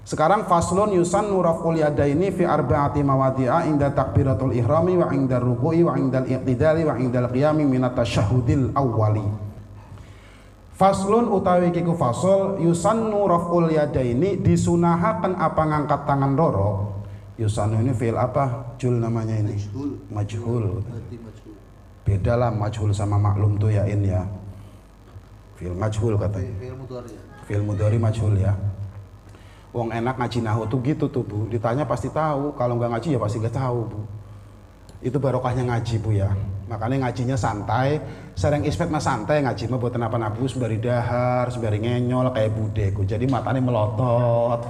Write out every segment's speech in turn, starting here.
Sekarang faslun yusannu raf'ul yadaini fi arba'ati mawadi'a inda takbiratul ihrami wa inda ruku'i wa inda al-i'tidali wa inda al-qiyami minat tasyahudil awwali. Faslun utawi kiku fasol yusannu raf'ul yadaini disunahaken apa ngangkat tangan loro. Yusannu ini fi'il apa? Jul namanya ini. Majhul. Beda lah majhul sama maklum tuh yain ya. Fi'il majhul katanya. Fi'il mudhari majhul ya. Wong enak ngaji nahu tuh gitu tuh Bu, ditanya pasti tahu, kalau nggak ngaji ya pasti nggak tahu Bu. Itu barokahnya ngaji Bu ya, makanya ngajinya santai, sering ispet mah santai, ngaji mah buat apa-apa Bu, sembari dahar, sembari ngenyol kayak budeku, jadi matanya melotot.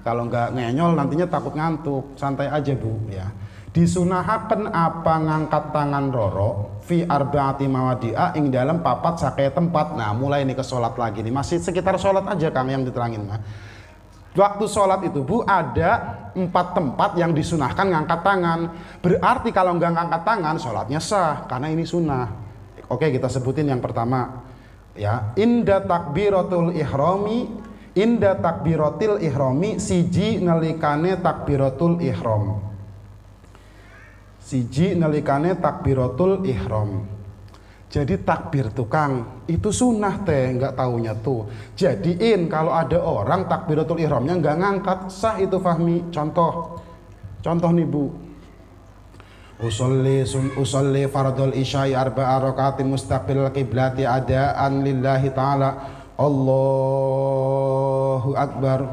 Kalau nggak ngenyol nantinya takut ngantuk, santai aja Bu ya. Disunahaken apa ngangkat tangan roro fi arba'ati mawadi'a ing dalam papat sakai tempat. Nah mulai ini ke sholat lagi nih, masih sekitar sholat aja Kang yang diterangin mah. Waktu sholat itu Bu ada 4 tempat yang disunahkan ngangkat tangan. Berarti kalau nggak ngangkat tangan sholatnya sah karena ini sunnah. Oke kita sebutin yang pertama ya. Inda takbiratul ihrami siji nalikane takbiratul ihram. Siji nalikane takbiratul ihram. Jadi takbir tukang itu sunnah teh, nggak taunya tuh. Jadiin kalau ada orang takbiratul ihramnya nggak ngangkat, sah itu Fahmi. Contoh nih Bu. Usolli fardul isya'i arba'a rakaatin mustaqbil qiblati adaan lillahi ta'ala. Allahu akbar.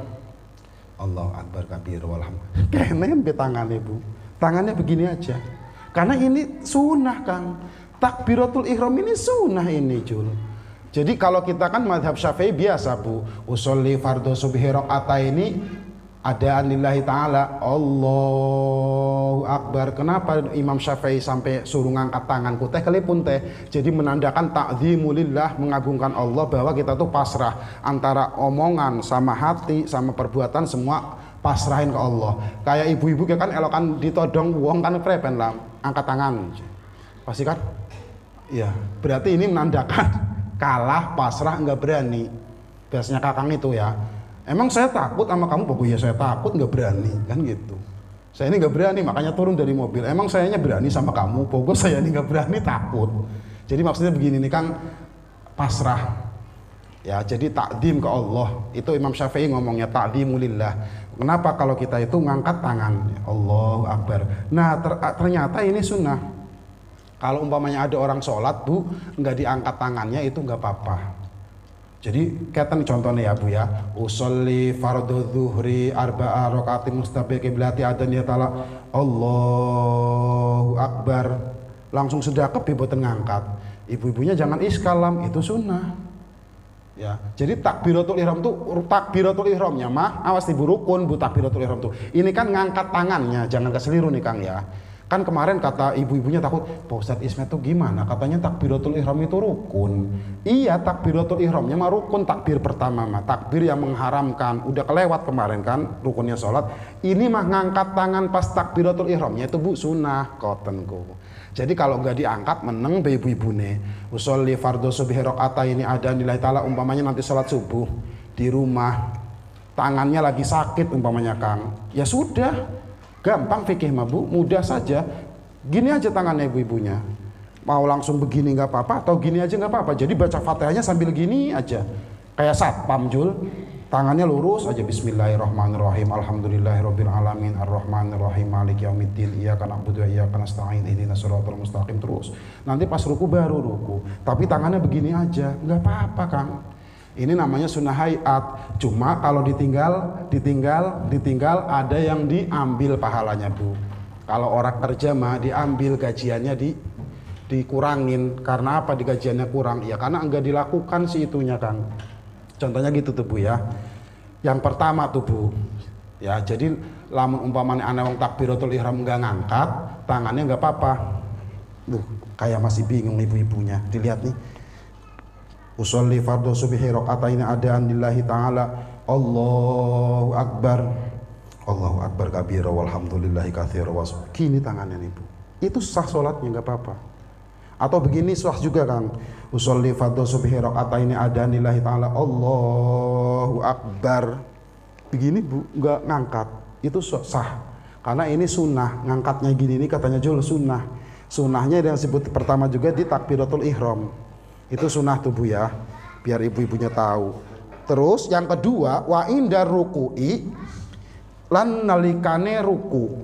Allahu akbar kabir walhamdulillah. Kayaknya tangannya Bu. Tangannya begini aja. Karena ini sunnah Kang. Takbiratul ihram ini sunnah ini Jul. Jadi kalau kita kan madhab Syafi'i biasa Bu, usolli fardhu subhi rakaataini adaan lillahi ta'ala. Allahu akbar. Kenapa Imam Syafi'i sampai suruh ngangkat tanganku teh kelipun teh? Jadi menandakan ta'zimulillah, mengagungkan Allah, bahwa kita tuh pasrah antara omongan sama hati sama perbuatan semua pasrahin ke Allah. Kayak ibu-ibu kan elokan ditodong wong kan prepen lah angkat tangan. Pasti kan? Ya, berarti ini menandakan kalah, pasrah, nggak berani. Biasanya Kakang itu ya. Emang saya takut sama kamu, pokoknya saya takut nggak berani kan gitu. Saya ini nggak berani makanya turun dari mobil. Emang sayanya berani sama kamu, pokoknya saya ini nggak berani takut. Jadi maksudnya begini nih Kang, pasrah. Ya, jadi takdim ke Allah. Itu Imam Syafi'i ngomongnya takdimulillah. Kenapa kalau kita itu ngangkat tangan, Allahu akbar. Nah ternyata ini sunnah. Kalau umpamanya ada orang sholat Bu, nggak diangkat tangannya itu nggak apa-apa. Jadi kayak contohnya ya Bu ya, usolli fardhu dzuhri arba'a rakaatin mustaqbil qiblati adan ya ta'ala Allahu akbar. Langsung sedekap boten ngangkat. Ibu-ibunya jangan iskalam, itu sunnah. Ya, jadi takbiratul ihram tuh takbiratul ihramnya mah awas Ibu rukun Bu takbiratul ihram tuh. Ini kan ngangkat tangannya, jangan keseliru nih Kang ya. Kan kemarin kata ibu-ibunya takut, Pak Ustadz Ismet tuh gimana? Katanya takbiratul ihram itu rukun. Iya, takbiratul ihramnya mah rukun, takbir pertama mah, takbir yang mengharamkan. Udah kelewat kemarin kan rukunnya sholat. Ini mah ngangkat tangan pas takbiratul ihramnya itu Bu sunnah kotenku. Jadi kalau nggak diangkat meneng be ibu-ibune. Usolli fardhu subhi rakaataini ada nilai ta'ala, umpamanya nanti sholat subuh di rumah, tangannya lagi sakit umpamanya Kang. Ya sudah. Gampang fikih mah Bu, mudah saja. Gini aja tangannya ibu-ibunya. Mau langsung begini nggak apa-apa, atau gini aja nggak apa-apa. Jadi baca Fatihahnya sambil gini aja. Kayak satpam Jul. Tangannya lurus aja. Bismillahirrahmanirrahim. Alhamdulillahirabbil alamin arrahmanirrahim maliki yaumiddin iyyaka na'budu wa iyyaka nasta'in ihdinas siratal mustaqim terus. Nanti pas ruku baru ruku. Tapi tangannya begini aja, nggak apa-apa Kang. Ini namanya sunnah hayat. Cuma kalau ditinggal ada yang diambil pahalanya Bu. Kalau orang kerja mah diambil gajiannya dikurangin. Karena apa di gajiannya kurang? Ya karena enggak dilakukan si itunya Kang. Contohnya gitu tuh Bu ya. Yang pertama tuh Bu. Ya jadi lamun umpamanya ana wong takbiratul ihram enggak ngangkat, tangannya enggak apa-apa. Kayak masih bingung ibu-ibunya. Dilihat nih. Usolli fardhu subhi rakaatain adaan lillahi ta'ala Allahu akbar. Allahu akbar kabira walhamdulillahi katsira was. Gini tangannya nih Bu. Itu sah sholatnya nggak apa-apa. Atau begini sah juga Kang. Usolli fardhu subhi rakaatain adaan lillahi ta'ala Allahu akbar. begini Bu, nggak ngangkat, itu sah. Karena ini sunnah, ngangkatnya gini ini katanya Jul sunnah. Sunnahnya yang disebut pertama juga di takbiratul ihram. Itu sunnah tuh Bu ya, biar ibu-ibunya tahu. Terus yang kedua, wa indar ruku'i lan nalikane ruku.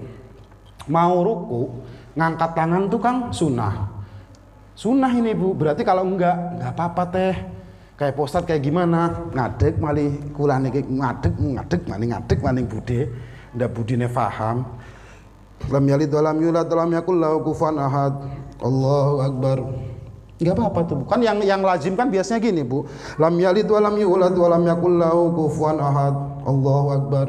Mau ruku, ngangkat tangan tuh Kang sunnah. Sunnah ini Bu, berarti kalau enggak apa-apa teh. Kayak postat kayak gimana? Ngadeg malih kulane ngadeg maning bude. Ndak budine paham. Lam yalid wa lam yulad wa lam yakul lahu kufuwan ahad. Allahu akbar. Enggak apa-apa tuh. Bukan yang lazim kan biasanya gini, Bu. Lam yalid wa lam yulad wa lam yakul lahu kufuwan ahad. Allahu akbar.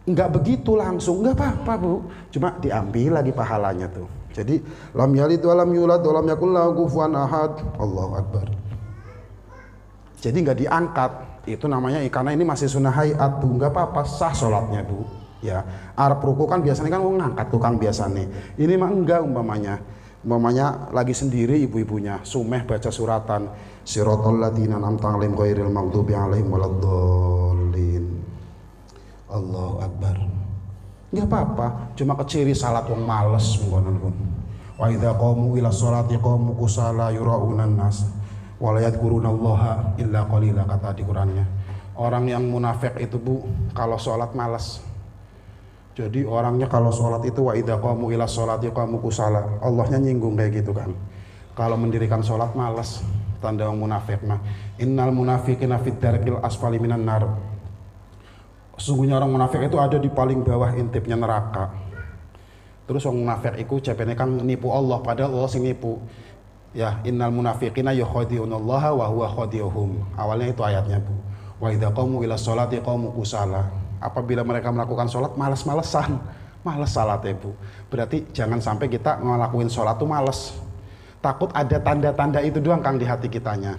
Enggak begitu langsung, enggak apa-apa Bu. Cuma diambil lagi pahalanya tuh. Jadi lam yalid wa lam yulad wa lam yakul lahu kufuwan ahad. Allahu akbar. Jadi nggak diangkat, itu namanya karena ini masih sunnah hayat Bu, nggak apa-apa, sah sholatnya Bu. Ya, Arab ruku kan biasanya kan ngangkat tukang biasanya. Ini mah enggak umpamanya lagi sendiri ibu-ibunya, sumeh baca suratan, siratal ladzina an'amta 'alaihim ghairil maghdubi 'alaihim waladdallin. Allahu akbar. Nggak apa-apa, cuma keciri salat wong males mengkonon pun. Wa idza qamu ila sholati qamu kusala yura'unan nas. Walayat gurunallaha illa qalila, kata di Qurannya. Orang yang munafik itu Bu, kalau sholat malas. Jadi orangnya kalau sholat itu wa idza qamu ila sholati qamu kusala. Allahnya nyinggung kayak gitu kan. Kalau mendirikan sholat malas, tanda orang munafik mah. Innal munafiqina fid darkil asfali minan nar. Sesungguhnya orang munafik itu ada di paling bawah intipnya neraka. Terus orang munafik itu cepene kan nipu Allah, padahal Allah sing nipu. Ya, innal munafiqina yukhadi'unallaha wa huwa khadi'uhum. Awalnya itu ayatnya Bu. Wa idza qamu ila sholati qamu kusala. Apabila mereka melakukan sholat malas-malesan, malas salatnya Bu. Berarti jangan sampai kita ngelakuin sholat tuh malas. Takut ada tanda-tanda itu doang Kang di hati kitanya.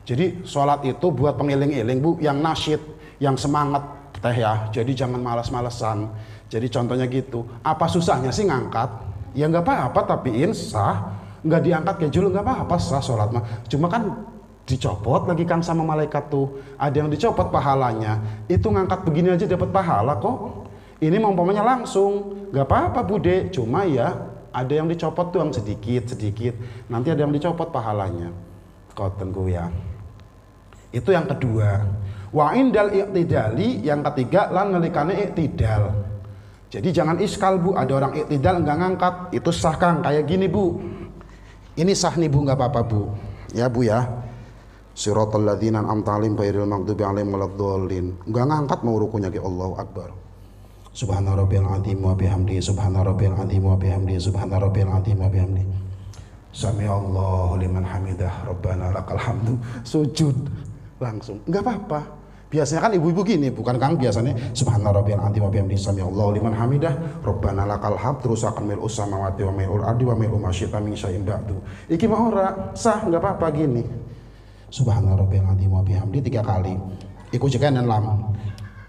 Jadi sholat itu buat pengiling-iling Bu, yang nasyid, yang semangat teh ya. Jadi jangan malas-malesan. Jadi contohnya gitu. Apa susahnya sih ngangkat? Ya nggak apa-apa, tapi sah. Nggak diangkat kayak julu nggak apa-apa, sah sholat mah. Cuma kan dicopot lagi Kang sama malaikat tuh. Ada yang dicopot pahalanya. Itu ngangkat begini aja dapat pahala kok. Ini umpamanya langsung, nggak apa-apa Bude. Cuma ya ada yang dicopot tuh yang sedikit. Nanti ada yang dicopot pahalanya. Koten gue ya. Itu yang kedua. Wa indal iqtidali, yang ketiga lan nalikane iqtidal. Jadi jangan iskal Bu. Ada orang iqtidal nggak ngangkat, itu sah Kang. Kayak gini Bu. Ini sah nih Bu, nggak apa-apa Bu. Ya Bu ya. Siratal ladzina an'amta 'alaihim ghairil maghdubi 'alaihim waladdallin. Enggak ngangkat mau rukunya ke Allahu akbar. Subhana rabbiyal azim wa bihamdihi, subhana rabbiyal azim wa bihamdihi, subhana rabbiyal azim wa bihamdihi. Sami Allahu liman hamidah, Rabbana lakal hamdu. Sujud langsung. Enggak apa-apa. Biasanya kan ibu-ibu gini, bukan Kang, biasanya subhana rabbiyal azim wa bihamdihi, sami Allahu liman hamidah, Rabbana lakal hamd, terus akan mil'us samawati wa mil'ul ardi wa mil'u ma syi'ta min syai'in ba'du. Iki mah ora sah, enggak apa-apa gini. Subhana rabbiyal azim wa bihamdihi 3 kali. Iku jekanan lam.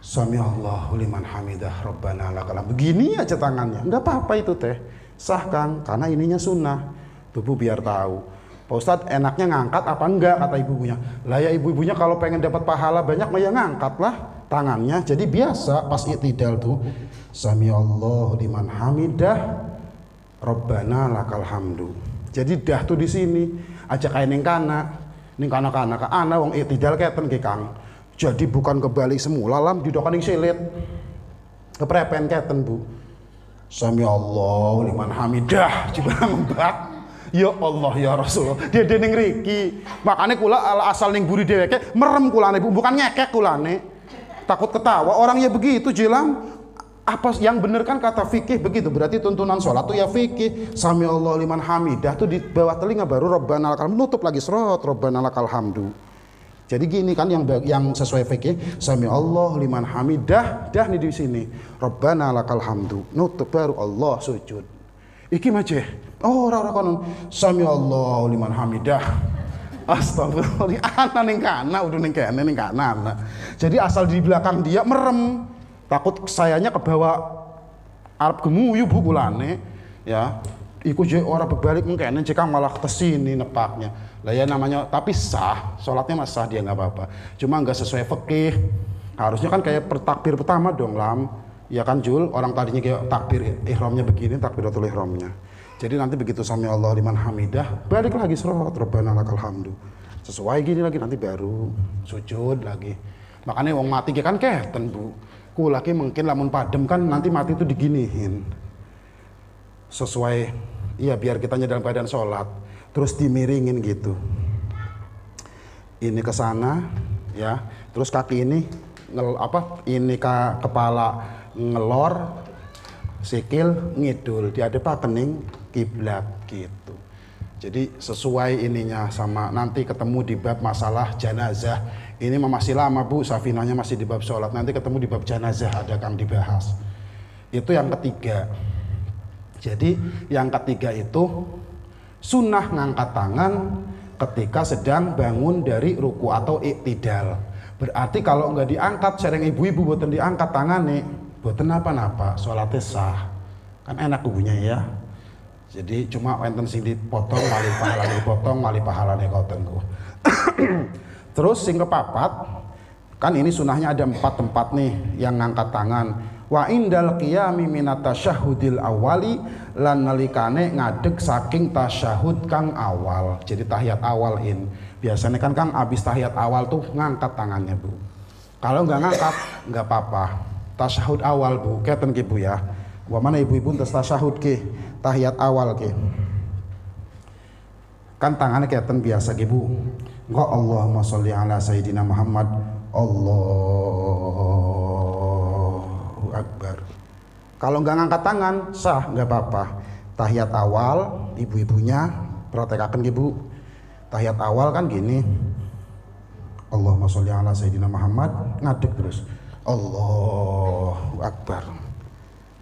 Sami Allahu liman hamidah, Rabbana lakal hamd. Begini aja tangannya. Enggak apa-apa itu teh. Sah Kang, karena ininya sunnah. Tubuh biar tahu. Pak Ustadz enaknya ngangkat apa enggak, kata ibu-ibunya. Lah ya ibu-ibunya kalau pengen dapat pahala banyak mah ya ngangkat lah tangannya. Jadi biasa pas i'tidal tuh Sami Allahu liman hamidah Rabbana lakal hamdu. Jadi dah tuh di sini aja kayak ning kana ka ana wong i'tidal keten ki Kang. Jadi bukan kebalik semula lam didokan ning silit. Keprepen keten Bu. Sami Allahu liman hamidah coba ngembak. Ya Allah ya Rasulullah, dia ning riki. Makanya kula asal ning buri dheweke merem kulane Bu, bukan ngekek kulane. Takut ketawa, orangnya begitu jelam. Apa yang bener kan kata fikih begitu. Berarti tuntunan sholat tuh ya fikih. Sami Allah liman hamidah tuh di bawah telinga baru Rabbana lakal hamdu, nutup lagi serot Rabbana lakal hamdu. Jadi gini kan yang sesuai fikih, Sami Allah liman hamidah, dah nih di sini. Rabbana lakal hamdu, nutup baru Allah sujud. Iki maceh. Oh ora konon. Sami Allah liman hamidah. Astagfirullah. Ana ning kana udah ning kene ning kanan. Jadi asal di belakang dia merem. Takut sayanya kebawa Arab gemuyu Bu kulane. Ya. Iku je ora berbalik mengkene cekang malah kesini nepaknya. Lah ya namanya tapi sah, sholatnya mah sah dia nggak apa-apa. Cuma nggak sesuai fikih. Harusnya kan kayak takbir pertama dong Lam. Ya kan Jul, orang tadinya kayak takbir ihramnya begini, takbiratul ihramnya. Jadi nanti begitu sami Allah liman hamidah, balik lagi sholawat Rabbana lakal hamdu. Sesuai gini lagi nanti baru sujud lagi. Makanya wong mati kan keten Bu. Ku lagi mungkin lamun padem kan nanti mati itu diginihin. Sesuai iya biar kitanya dalam keadaan sholat, terus dimiringin gitu. Ini ke sana ya, terus kaki ini kepala ngelor, sikil ngidul, diadep kening kiblat gitu. Jadi sesuai ininya sama nanti ketemu di bab masalah jenazah. Ini masih lama Bu, Safinahnya masih di bab sholat. Nanti ketemu di bab jenazah ada kang dibahas. Itu yang ketiga. Jadi yang ketiga itu sunnah ngangkat tangan ketika sedang bangun dari ruku atau iktidal. Berarti kalau nggak diangkat, sering ibu-ibu boten diangkat tangan nih, boten apa-apa, sholatnya sah. Kan enak ibunya ya. Jadi cuma enten sing dipotong, wali pahalane dipotong, wali pahalane kauten ku. Terus sing kepapat, kan ini sunahnya ada 4 tempat nih yang ngangkat tangan. Wa indal qiyami minat tasyahudil awali lan nalikane ngadeg saking tasyahud kang awal. Jadi tahiyat awal biasanya kan Kang abis tahiyat awal tuh ngangkat tangannya Bu. Kalau nggak ngangkat nggak apa-apa. Tasyahud awal Bu, keten ki Bu ya. Wa mana ibu-ibu tes tasyahud ki, tahiyat awal ki. Kan tangannya keten biasa ki Bu. Engko Allahumma sholli ala sayyidina Muhammad. Allahu akbar. Kalau nggak ngangkat tangan sah nggak apa-apa. Tahiyat awal ibu-ibunya praktek ibu. Tahiyat awal kan gini. Allahumma sholli ala sayyidina Muhammad, ngadeg terus. Allahu akbar.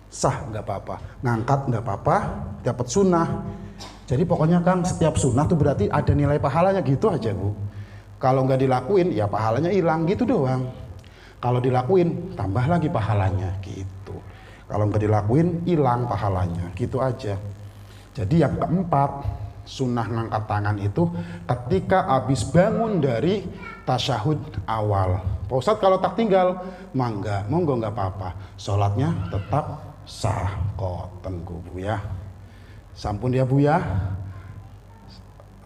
Sah nggak apa-apa. Ngangkat nggak apa-apa, dapat sunnah. Jadi pokoknya Kang setiap sunnah tuh berarti ada nilai pahalanya gitu aja Bu. Kalau nggak dilakuin ya pahalanya hilang gitu doang. Kalau dilakuin tambah lagi pahalanya gitu. Kalau nggak dilakuin hilang pahalanya gitu aja. Jadi yang keempat sunnah ngangkat tangan itu ketika habis bangun dari tasyahud awal. Pak Ustadz kalau tak tinggal monggo nggak apa-apa. Sholatnya tetap sah koten Bu ya. Sampun ya Bu ya.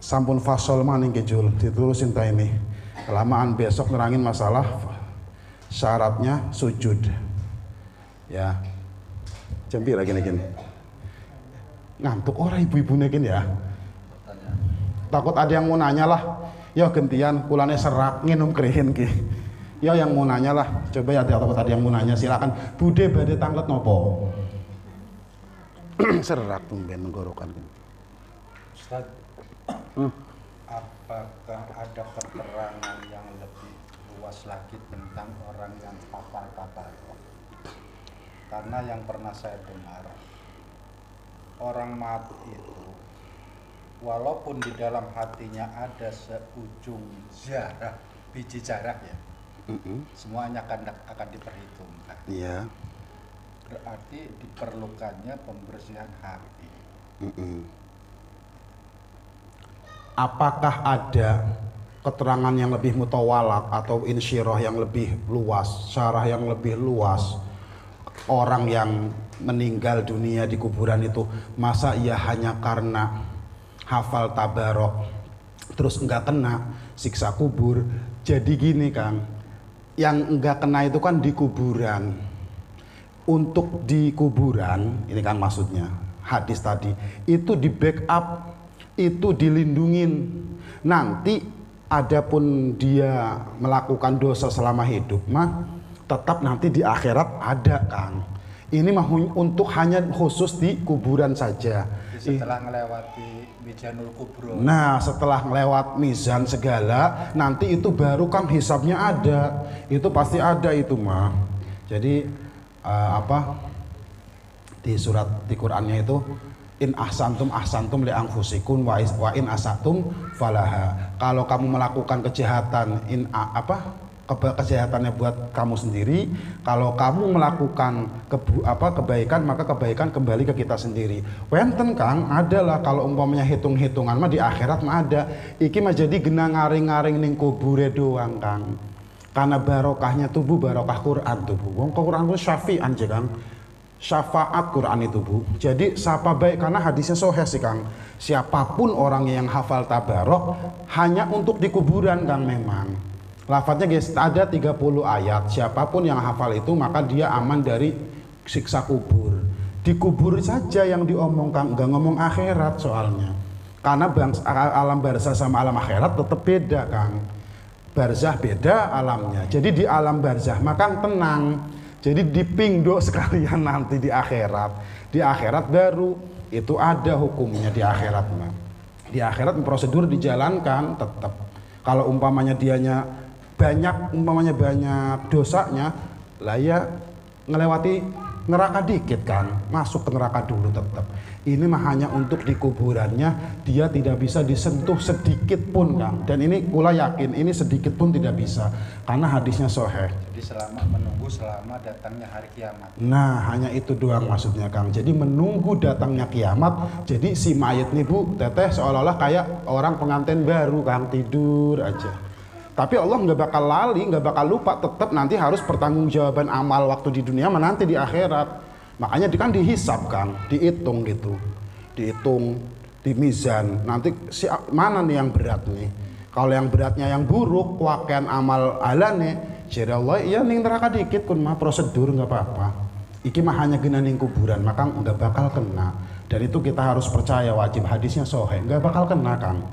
Sampun fasol maning kejul diturusin ta ini. Kelamaan besok nerangin masalah syaratnya sujud. Ya. Jampi lagi nih. Ngantuk orang ibu-ibu nekin ya. Takut ada yang mau nanya lah. Ya gantian kulane serak nginum kerihin ki. Ya yang mau nanya lah. Coba ya takut ada yang mau nanya silakan. Bude badhe tanglet nopo? Serak tumben menggorokan. Ustaz, apakah ada keterangan yang lebih luas lagi tentang orang yang papar-papar? Karena yang pernah saya dengar, orang mati itu walaupun di dalam hatinya ada seujung zarah, biji zarah ya, semuanya akan diperhitungkan. Iya. Berarti diperlukannya pembersihan hati. Apakah ada keterangan yang lebih mutawalat atau insyirah yang lebih luas, syarah yang lebih luas? Orang yang meninggal dunia di kuburan itu masa ia hanya karena hafal tabarok terus enggak kena siksa kubur? Jadi gini Kang, yang enggak kena itu kan di kuburan. Untuk di kuburan ini kan maksudnya hadis tadi itu di backup, itu dilindungin. Nanti adapun dia melakukan dosa selama hidup mah tetap nanti di akhirat ada Kang. Ini mah untuk hanya khusus di kuburan saja. Setelah melewati mizanul kubro. Nah setelah melewat mizan segala nanti itu baru Kang hisabnya ada. Itu pasti ada itu mah. Jadi di surat di Qur'annya itu in ahsantum li anfusikum wa in asatum falaha. Kalau kamu melakukan kejahatan kejahatannya buat kamu sendiri, kalau kamu melakukan kebaikan maka kebaikan kembali ke kita sendiri. Wenten Kang adalah kalau umpamanya hitung-hitungan mah di akhirat mah ada. Iki mah jadi genang ngaring-ngaring ning kubure doang Kang. Karena barokahnya tubuh, barokah Quran tubuh. Wong Quran itu syafi'an aja Kang. Syafaat Quran itu Bu. Jadi siapa baik karena hadisnya sahih sih Kang. Siapapun orang yang hafal tabarok hanya untuk di kuburan Kang memang. Lafadznya guys ada 30 ayat. Siapapun yang hafal itu maka dia aman dari siksa kubur. Di kubur saja yang diomongkan, nggak ngomong akhirat soalnya. Karena alam barzah sama alam akhirat tetap beda Kang. Barzah beda alamnya. Jadi di alam barzah maka tenang. Jadi dipingdo sekalian nanti di akhirat. Di akhirat baru itu ada hukumnya di akhirat mah. Di akhirat prosedur dijalankan tetap. Kalau umpamanya dianya banyak dosanya, lah ya ngelewati neraka dikit kan, masuk ke neraka dulu tetap. Ini mah hanya untuk di kuburannya, dia tidak bisa disentuh sedikit pun Kang. Dan ini kula yakin ini sedikit pun tidak bisa karena hadisnya sahih. Jadi menunggu selama datangnya hari kiamat. Nah, hanya itu doang maksudnya Kang. Jadi menunggu datangnya kiamat. Jadi si mayat nih Bu, teteh seolah-olah kayak orang pengantin baru Kang, tidur aja. Tapi Allah nggak bakal lali, nggak bakal lupa, tetap nanti harus pertanggungjawaban amal waktu di dunia nanti di akhirat. Makanya kan dihisab Kang, dihitung gitu, dihitung di mizan. Nanti mana nih yang berat nih? Kalau yang beratnya yang buruk, wakian amal alane, jadi Allah ya ning neraka dikit kun mah prosedur nggak apa-apa. Iki mah hanya gena ning kuburan, maka nggak bakal kena. Dan itu kita harus percaya wajib hadisnya sahih, nggak bakal kena Kang.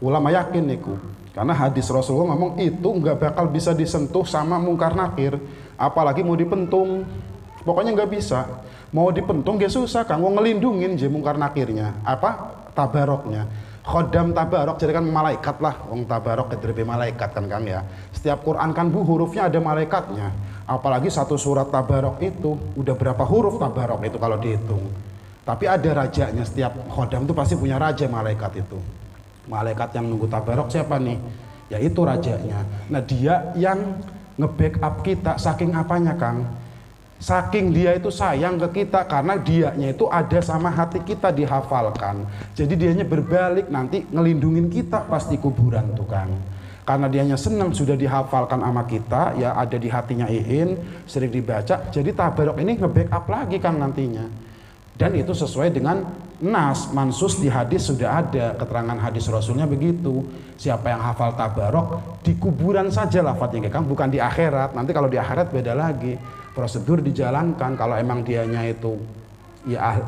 Ulama yakin niku. Karena hadis Rasulullah ngomong itu nggak bakal bisa disentuh sama mungkar nakir, apalagi mau dipentung. Pokoknya nggak bisa. Mau dipentung gak susah Kang, mau ngelindungin je mungkar nakirnya. Apa? Tabaroknya. Khodam tabarok jadi kan malaikat lah. Wong tabarok kedrebe malaikat kan Kang ya. Setiap Quran kan Bu hurufnya ada malaikatnya. Apalagi satu surat tabarok itu udah berapa huruf tabarok itu kalau dihitung. Tapi ada rajanya, setiap khodam itu pasti punya raja malaikat itu. Malaikat yang nunggu tabarok siapa nih? Ya itu rajanya. Nah dia yang nge-backup kita saking apanya Kang? Saking dia itu sayang ke kita karena dianya itu ada sama hati kita dihafalkan. Jadi dianya berbalik nanti ngelindungin kita pasti kuburan tuh Kang. Karena dianya senang sudah dihafalkan sama kita, ya ada di hatinya Iin, sering dibaca. Jadi tabarok ini nge-backup lagi Kang nantinya. Dan itu sesuai dengan nas, mansus di hadis sudah ada, keterangan hadis Rasulnya begitu. Siapa yang hafal tabarok di kuburan saja lafadznya Kang, bukan di akhirat. Nanti kalau di akhirat beda lagi. Prosedur dijalankan. Kalau emang dianya itu ya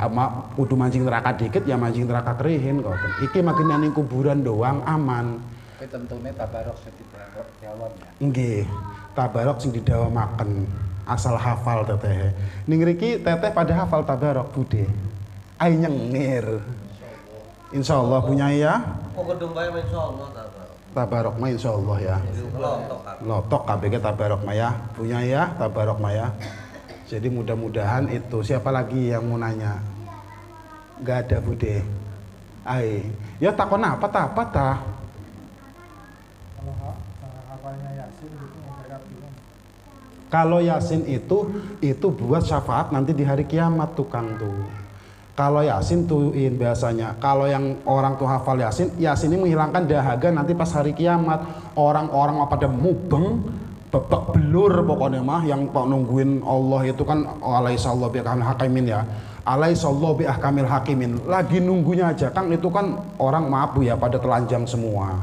kudu mancing neraka dikit, ya mancing neraka kerihin kok. Iki makin ning kuburan doang aman. Tapi tentunya tabarok sing dijawab ya. Nggih, tabarok sing didawamaken. Asal hafal teteh. Ning ngriki teteh pada hafal tabarok Bude. Ai nyengir. Insyaallah punya ya. Kok gedung bae insyaallah tabarok. Tabarok mah insyaallah ya. Lotok KBG tabarok mah ya. Punya ya tabarok mah ya. Jadi mudah-mudahan itu. Siapa lagi yang mau nanya? Gak ada Bude. Ai, ya takon apa ta? Kalau hafalnya Yasin gitu mereka bilang. Kalau Yasin itu buat syafaat nanti di hari kiamat tukang tuh. Kalau Yasin tuhin biasanya. Kalau yang orang tuh hafal Yasin ini menghilangkan dahaga nanti pas hari kiamat. Orang-orang pada mubeng, bebek belur pokoknya mah yang nungguin Allah itu kan alaihissallahu bi ahkamil hakimin ya. Alaihissallahu bi ahkamil hakimin. Lagi nunggunya aja Kang itu kan orang maaf Bu ya pada telanjang semua.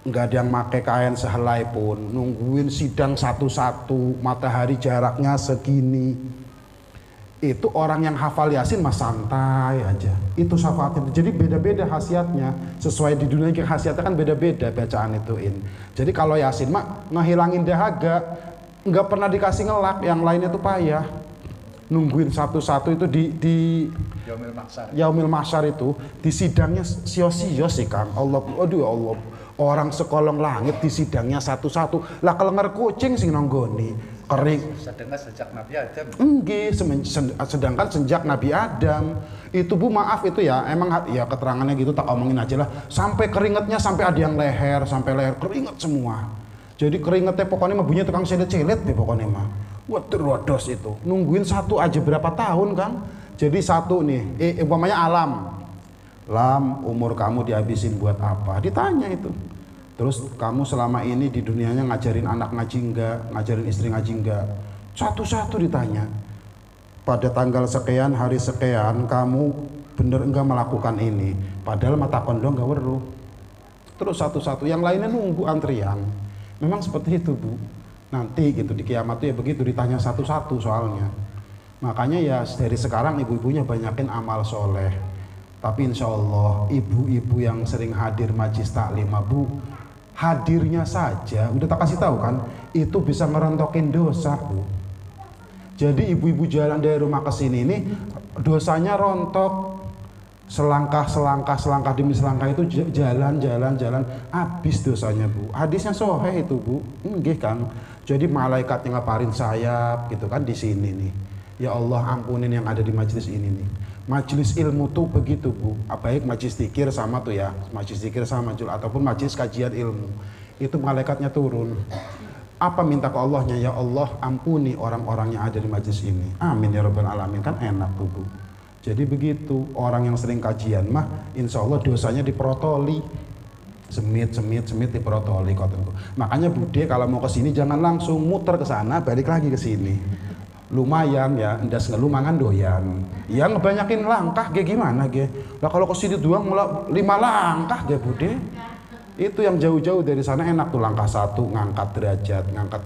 Nggak ada yang pakai kain sehelai pun, nungguin sidang satu-satu, matahari jaraknya segini. Itu orang yang hafal Yasin mah santai aja. Itu syafaatnya. Jadi beda-beda khasiatnya. Sesuai di dunia khasiatnya kan beda-beda bacaan ituin. Jadi kalau Yasin mah ngehilangin dahaga, nggak pernah dikasih ngelak, yang lainnya tuh payah. Nungguin satu-satu itu di Yaumil Mahsyar itu di sidangnya sio-sio sih Kang. Aduh ya Allah. Orang sekolong langit di sidangnya satu-satu. Lah kelenger kucing sing nonggoni. Kering. Sedangkan sejak Nabi Adam. Enggak, sedangkan sejak Nabi Adam itu Bu maaf itu ya emang ya keterangannya gitu tak omongin aja lah. Sampai keringetnya sampai ada yang leher, sampai leher keringet semua. Jadi keringetnya pokoknya mah bunyi tukang selet-selet deh pokoknya mah. Wados itu. Nungguin satu aja berapa tahun Kang. Jadi satu nih, umpamanya alam. Lam, umur kamu dihabisin buat apa? Ditanya itu. Terus kamu selama ini di dunianya ngajarin anak ngaji enggak, ngajarin istri ngaji enggak? Satu-satu ditanya. Pada tanggal sekian, hari sekian, kamu bener enggak melakukan ini? Padahal mata kondo enggak weruh. Terus satu-satu, yang lainnya nunggu antrian. Memang seperti itu, Bu. Nanti gitu di kiamat tuh ya begitu, ditanya satu-satu soalnya. Makanya ya dari sekarang ibu-ibunya banyakin amal soleh. Tapi insya Allah ibu-ibu yang sering hadir majlis taklim, Bu, hadirnya saja udah tak kasih tahu kan, itu bisa ngerontokin dosa, Bu. Jadi ibu-ibu jalan dari rumah ke sini ini dosanya rontok, selangkah demi selangkah itu jalan habis dosanya, Bu. Hadisnya sahih itu, Bu. Nggih Kang. Jadi malaikat yang ngaparin sayap gitu kan di sini nih. Ya Allah ampunin yang ada di majelis ini nih. Majelis ilmu tuh begitu, Bu. Baik majelis zikir sama tuh ya, majelis zikir sama majul ataupun majelis kajian ilmu. Itu malaikatnya turun. Apa minta ke Allahnya? Ya Allah ampuni orang-orang yang ada di majelis ini. Amin ya rabbal alamin. Kan enak tuh, Bu. Jadi begitu, orang yang sering kajian mah insya Allah dosanya diprotoli. Semit diprotoli kotenku. Makanya Bude kalau mau ke sini jangan langsung muter ke sana, balik lagi ke sini. Lumayan ya, endas ngelumangan doyan. Ya ngebanyakin langkah ge gimana ge. Lah kalau ke sini doang mulai 5 langkah ge Bude. Itu yang jauh-jauh dari sana enak tuh, langkah 1 ngangkat derajat, ngangkat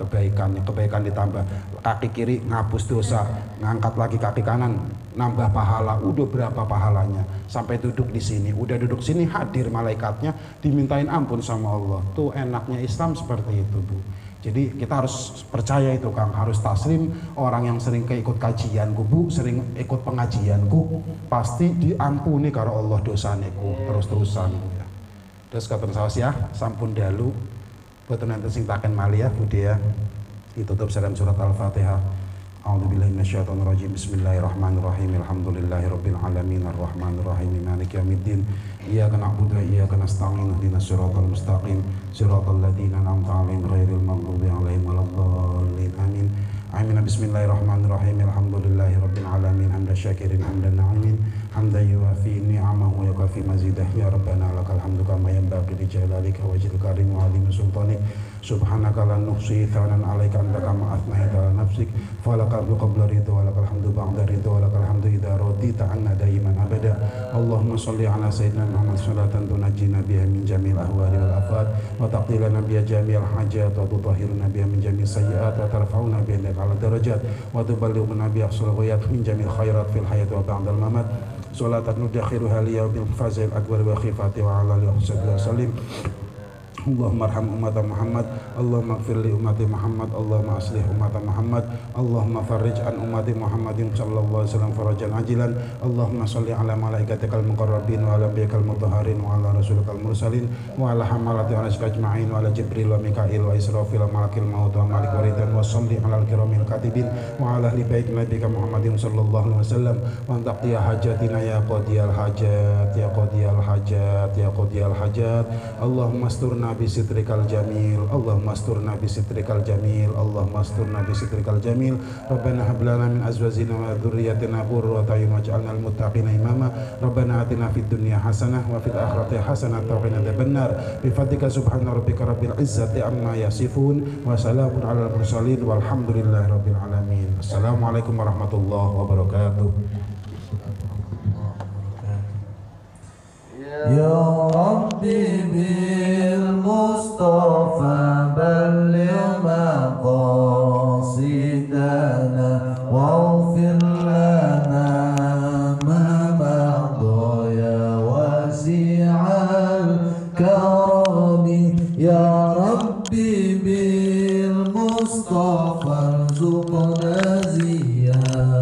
kebaikan ditambah, kaki kiri ngapus dosa, ngangkat lagi kaki kanan nambah pahala, udah berapa pahalanya sampai duduk di sini, udah duduk sini hadir malaikatnya dimintain ampun sama Allah. Tuh enaknya Islam seperti itu, Bu. Jadi kita harus percaya itu Kang, harus taslim. Orang yang sering ikut kajianku, Bu, sering ikut pengajianku, pasti diampuni karo Allah dosaneku terus-terusan, Bu. Terus kapan saos ya, sampun dalu boten enten sing taken malih ya Budi ya. Ditutup salam surat Al-Fatihah. A'udzubillahi minasyaitonir rajim. Bismillahirrahmanirrahim. Alhamdulillahirabbil alamin arrahmanir rahim maliki yaumiddin. Iyyaka na'budu wa iyyaka nasta'in. Ihdinas siratal mustaqim. Siratal ladzina an'amta 'alaihim ghairil maghdubi 'alaihim waladdallin. Amin. Amin. Bismillahirrahmanirrahim. Alhamdulillahirabbil alamin hamdan syakirin hamdan na'imin. Hamdan yuwafi ni'amahu wa yukafi mazidah. Ya Rabbana lakal hamdu kama yanbaghi li jalalika wajhil karim wa 'azimi sultanik. Subhanaka la nuhsi thanan 'alaika anta kama athnaita 'ala nafsik. Falakal hamdu qabla ridha wa lakal hamdu ba'da ridha wa lakal hamdu idza radita 'anna daiman abada. Allahumma shalli 'ala sayyidina Muhammad salatan tunajjina biha min jami'il ahwali wal afat wa taqilana biha jami'al hajat wa tutahhiruna biha min jami'is sayyi'at wa tarfa'una biha ala darajat wa tuballighuna biha aqsal ghayat min jami'il khairat fil hayati wa ba'dal mamat. Salatan nudakhiruha liya bil fazil akbar wa khifati wa ala alihi wa sallim. Allahumma arham umat Muhammad, Allahumma ighfir li ummati Muhammad, Allahumma aslih umat Muhammad, Allahumma farrij an ummati Muhammadin sallallahu alaihi wasallam farajan ajilan. Allahumma shalli ala malaikatikal muqarrabin wa ala anbiyikal mutahharin wa ala rasulikal mursalin wa ala hamalati arsyika ajma'in wa ala Jibril wa Mikail wa Israfil wa malakil maut wa malik waridan wa shalli ala al-kiramil katibin wa ala ahli bait nabiyika Muhammadin sallallahu alaihi wasallam wa taqdiya hajatina ya qadiyal hajat ya qadiyal hajat ya qadiyal hajat. Allahumma asturna bisitrikal jamil, Allahumma asturna bisitrikal jamil, Allahumma asturna bisitrikal jamil. Rabbana hab lana min azwajina wa dzurriyyatina qurrata a'yun waj'alna lil muttaqina imama. Rabbana atina fid dunya hasanah wa fil akhirati hasanah wa qina adzabannar. Bi fadlika subhana rabbika rabbil izzati amma yasifun wa salamun alal mursalin walhamdulillahi rabbil alamin. Assalamualaikum warahmatullahi wabarakatuh. Ya Rabbi bil Mustafa balligh maqasidana waghfir lana ma madha ya wasi'al karami. Ya Rabbi bil Mustafa arzuqna ziyaratahu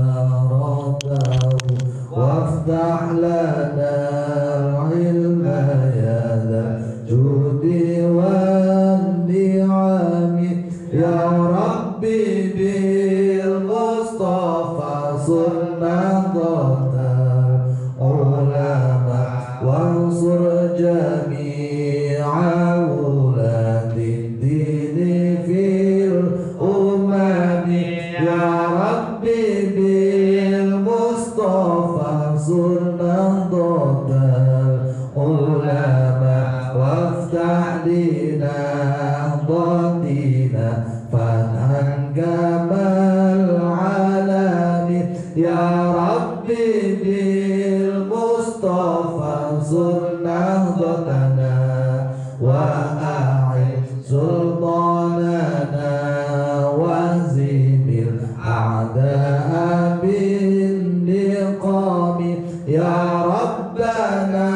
waftah lana Ya Rabbi bil Mustafa sunnatan ulama wansur jami'a uladid dini fil umami. Ya Rabbi bil Mustafa sunnatan ulama waftah lina ya Rabbi bil Mustafa ansur nahdhatana wa a'id sultanana wahzimil a'da'a bin niqami ya Rabbana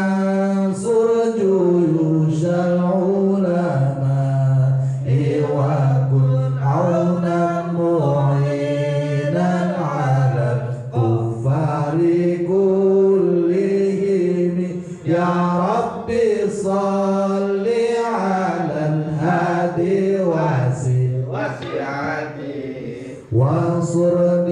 ansur juyushal ulama wa kun aunan mu'inan ala kuffari kullihim ya Rabbi salli ala al-hadi wasi wasi'ati wansur